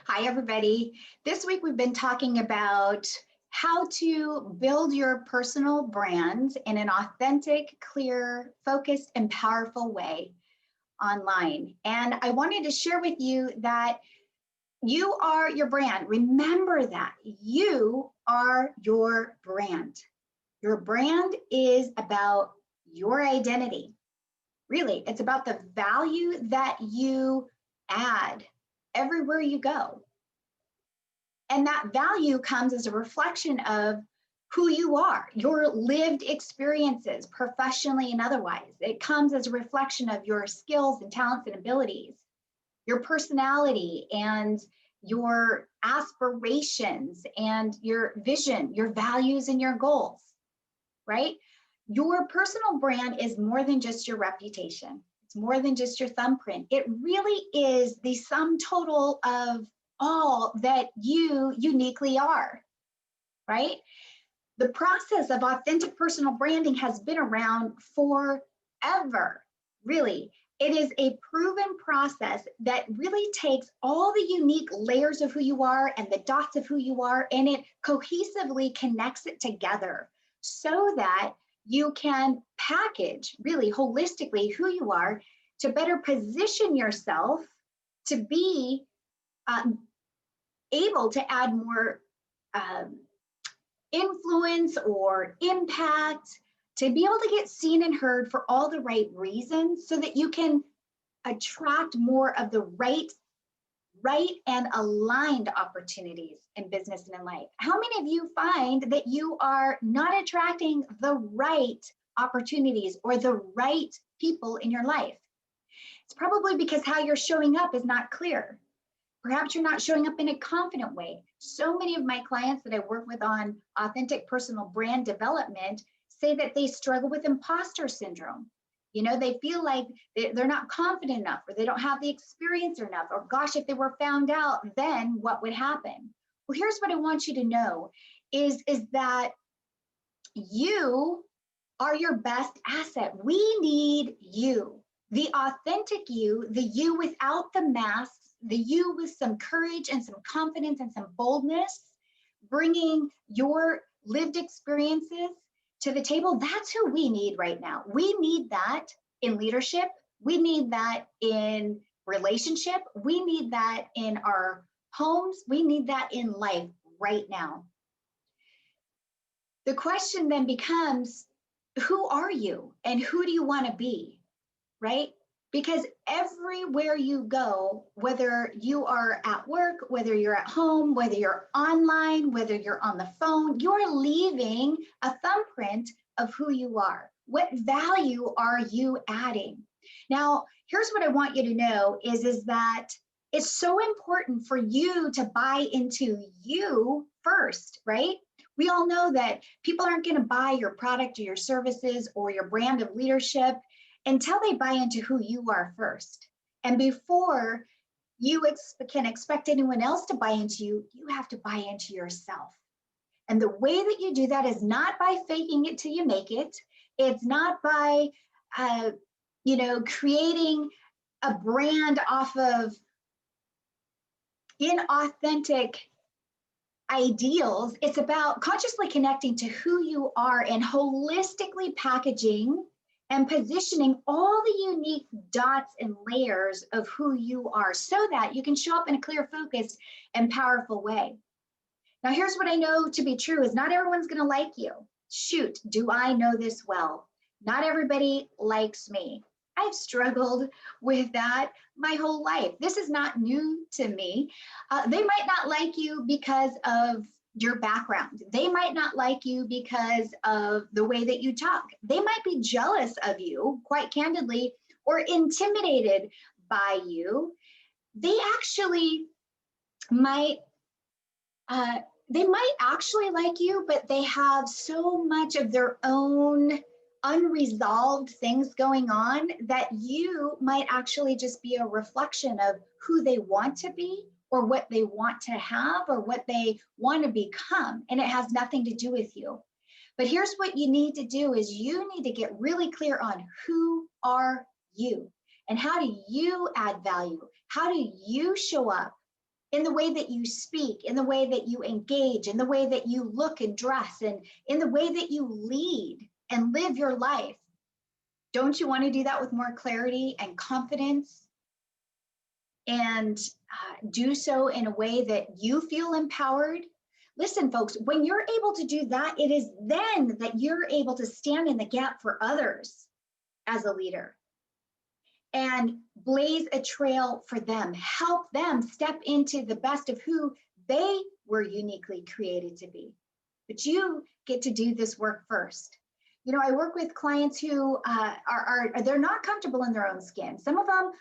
Hi, everybody. This week we've been talking about how to build your personal brand in an authentic, clear, focused, and powerful way online. And I wanted to share with you that you are your brand. Remember that you are your brand. Your brand is about your identity. Really, it's about the value that you add everywhere you go. And that value comes as a reflection of who you are, your lived experiences, professionally and otherwise. It comes as a reflection of your skills and talents and abilities, your personality and your aspirations and your vision, your values and your goals, right? Your personal brand is more than just your reputation. It's more than just your thumbprint. It really is the sum total of all that you uniquely are, right? The process of authentic personal branding has been around forever, really. It is a proven process that really takes all the unique layers of who you are and the dots of who you are, and it cohesively connects it together so that you can package really holistically who you are to better position yourself to be able to add more influence or impact, to be able to get seen and heard for all the right reasons so that you can attract more of the right and aligned opportunities in business and in life. How many of you find that you are not attracting the right opportunities or the right people in your life? It's probably because how you're showing up is not clear. Perhaps you're not showing up in a confident way. So many of my clients that I work with on authentic personal brand development say that they struggle with imposter syndrome. You know, they feel like they're not confident enough, or they don't have the experience enough, or gosh, if they were found out, then what would happen? Well, here's what I want you to know is that you are your best asset. We need you, the authentic you, the you without the masks, the you with some courage and some confidence and some boldness, bringing your lived experiences to the table. That's who we need right now. We need that in leadership. We need that in relationship. We need that in our homes. We need that in life right now. The question then becomes, who are you and who do you want to be, right? Because everywhere you go, whether you are at work, whether you're at home, whether you're online, whether you're on the phone, you're leaving a thumbprint of who you are. What value are you adding? Now, here's what I want you to know is that it's so important for you to buy into you first, right? We all know that people aren't going to buy your product or your services or your brand of leadership until they buy into who you are first. And before you can expect anyone else to buy into you, you have to buy into yourself. And the way that you do that is not by faking it till you make it. It's not by, creating a brand off of inauthentic ideals. It's about consciously connecting to who you are and holistically packaging and positioning all the unique dots and layers of who you are so that you can show up in a clear, focused, and powerful way. Now, here's what I know to be true is not everyone's going to like you. Shoot, do I know this well? Not everybody likes me. I've struggled with that my whole life. This is not new to me. They might not like you because of your background. They might not like you because of the way that you talk. They might be jealous of you, quite candidly, or intimidated by you. They actually might actually like you, but they have so much of their own unresolved things going on that you might actually just be a reflection of who they want to be or what they want to have or what they want to become. And it has nothing to do with you. But here's what you need to do is you need to get really clear on who are you and how do you add value? How do you show up in the way that you speak, in the way that you engage, in the way that you look and dress, and in the way that you lead and live your life. Don't you want to do that with more clarity and confidence? And do so in a way that you feel empowered? Listen, folks, when you're able to do that, it is then that you're able to stand in the gap for others as a leader and blaze a trail for them, help them step into the best of who they were uniquely created to be. But you get to do this work first. You know, I work with clients who they're not comfortable in their own skin. Some of them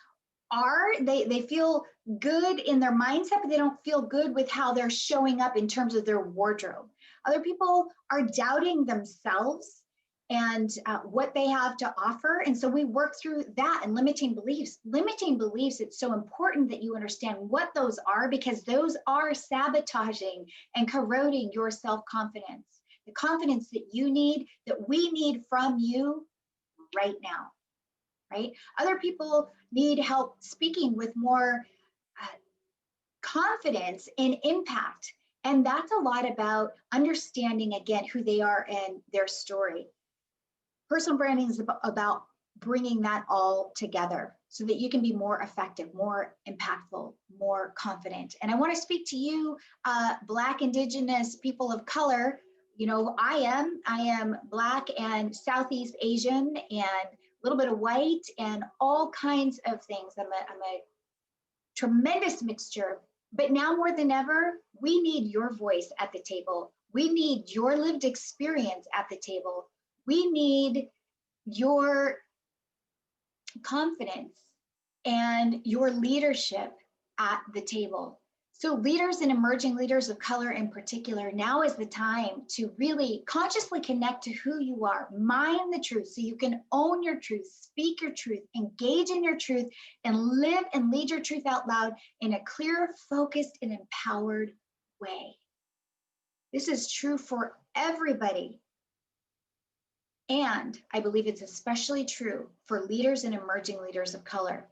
they feel good in their mindset, but they don't feel good with how they're showing up in terms of their wardrobe. Other people are doubting themselves and what they have to offer. And so we work through that and limiting beliefs. Limiting beliefs, it's so important that you understand what those are, because those are sabotaging and corroding your self-confidence, the confidence that you need, that we need from you right now, right? Other people need help speaking with more confidence and impact. And that's a lot about understanding, again, who they are and their story. Personal branding is about bringing that all together so that you can be more effective, more impactful, more confident. And I want to speak to you, Black, Indigenous, people of color. You know, I am Black and Southeast Asian and a little bit of white and all kinds of things. I'm a tremendous mixture. But now more than ever, we need your voice at the table. We need your lived experience at the table. We need your confidence and your leadership at the table. So leaders and emerging leaders of color in particular, now is the time to really consciously connect to who you are, mine the truth so you can own your truth, speak your truth, engage in your truth, and live and lead your truth out loud in a clear, focused, and empowered way. This is true for everybody. And I believe it's especially true for leaders and emerging leaders of color.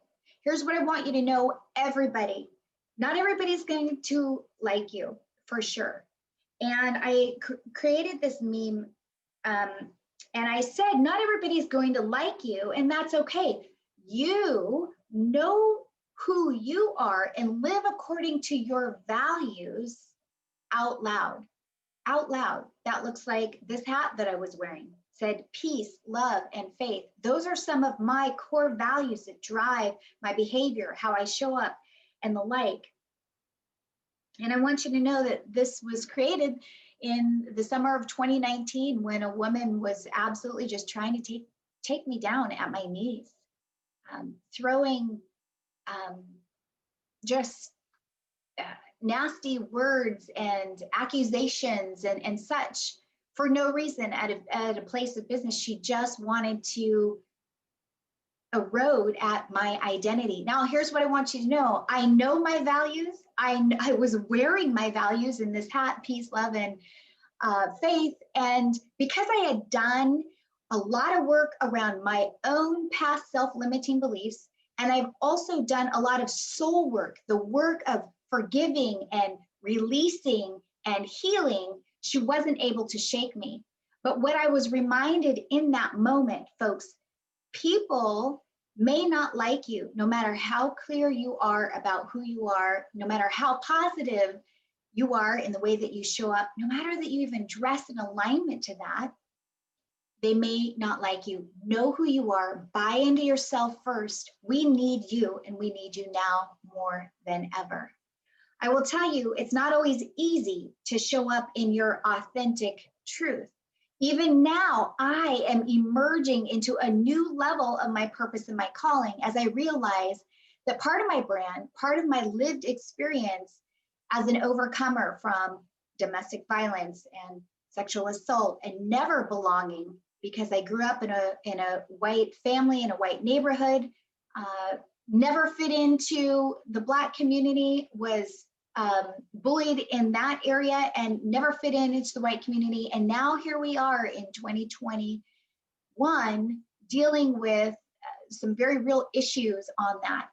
Here's what I want you to know, everybody. Not everybody's going to like you, for sure. And I created this meme, and I said, not everybody's going to like you, and that's okay. You know who you are and live according to your values out loud. Out loud. That looks like this hat that I was wearing. Said peace, love, and faith. Those are some of my core values that drive my behavior, how I show up, and the like. And I want you to know that this was created in the summer of 2019 when a woman was absolutely just trying to take me down at my knees, throwing just nasty words and accusations and such for no reason at a place of business. She just wanted to erode at my identity. Now, here's what I want you to know. I know my values. I was wearing my values in this hat, peace, love, and faith. And because I had done a lot of work around my own past self-limiting beliefs, and I've also done a lot of soul work, the work of forgiving and releasing and healing, she wasn't able to shake me. But what I was reminded in that moment, folks, people may not like you, no matter how clear you are about who you are, no matter how positive you are in the way that you show up, no matter that you even dress in alignment to that, they may not like you. Know who you are, buy into yourself first. We need you, and we need you now more than ever. I will tell you, it's not always easy to show up in your authentic truth. Even now, I am emerging into a new level of my purpose and my calling as I realize that part of my brand, part of my lived experience as an overcomer from domestic violence and sexual assault and never belonging, because I grew up in a white family, in a white neighborhood, never fit into the Black community, was bullied in that area and never fit into the white community. And now here we are in 2021 dealing with some very real issues on that.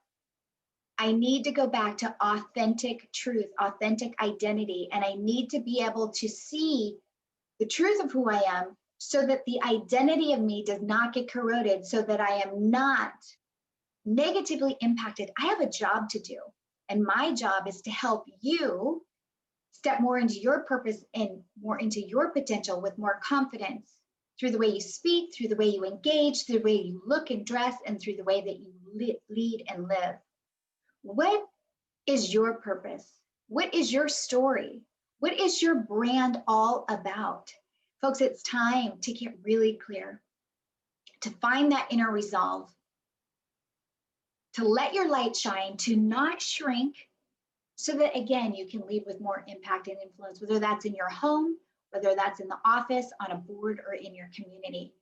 I need to go back to authentic truth, authentic identity, and I need to be able to see the truth of who I am so that the identity of me does not get corroded, so that I am not negatively impacted. I have a job to do, and my job is to help you step more into your purpose and more into your potential with more confidence through the way you speak, through the way you engage, through the way you look and dress, and through the way that you lead and live. What is your purpose? What is your story? What is your brand all about? Folks, it's time to get really clear, to find that inner resolve, to let your light shine, to not shrink, so that again, you can lead with more impact and influence, whether that's in your home, whether that's in the office, on a board, or in your community.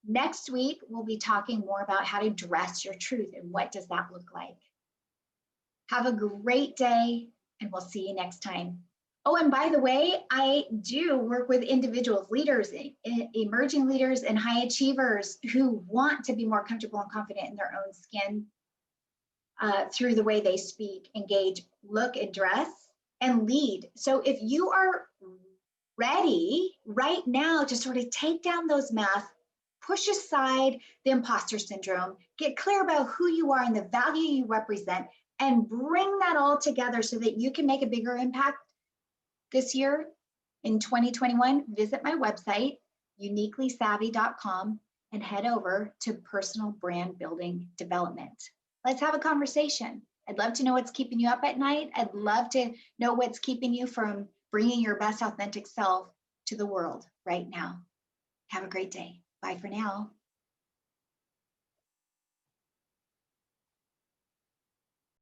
Next week, we'll be talking more about how to dress your truth and what does that look like. Have a great day, and we'll see you next time. Oh, and by the way, I do work with individuals, leaders, emerging leaders, and high achievers who want to be more comfortable and confident in their own skin through the way they speak, engage, look, and dress, and lead. So if you are ready right now to sort of take down those masks, push aside the imposter syndrome, get clear about who you are and the value you represent, and bring that all together so that you can make a bigger impact this year in 2021, visit my website, uniquelysavvy.com, and head over to Personal Brand Building Development. Let's have a conversation. I'd love to know what's keeping you up at night. I'd love to know what's keeping you from bringing your best authentic self to the world right now. Have a great day. Bye for now.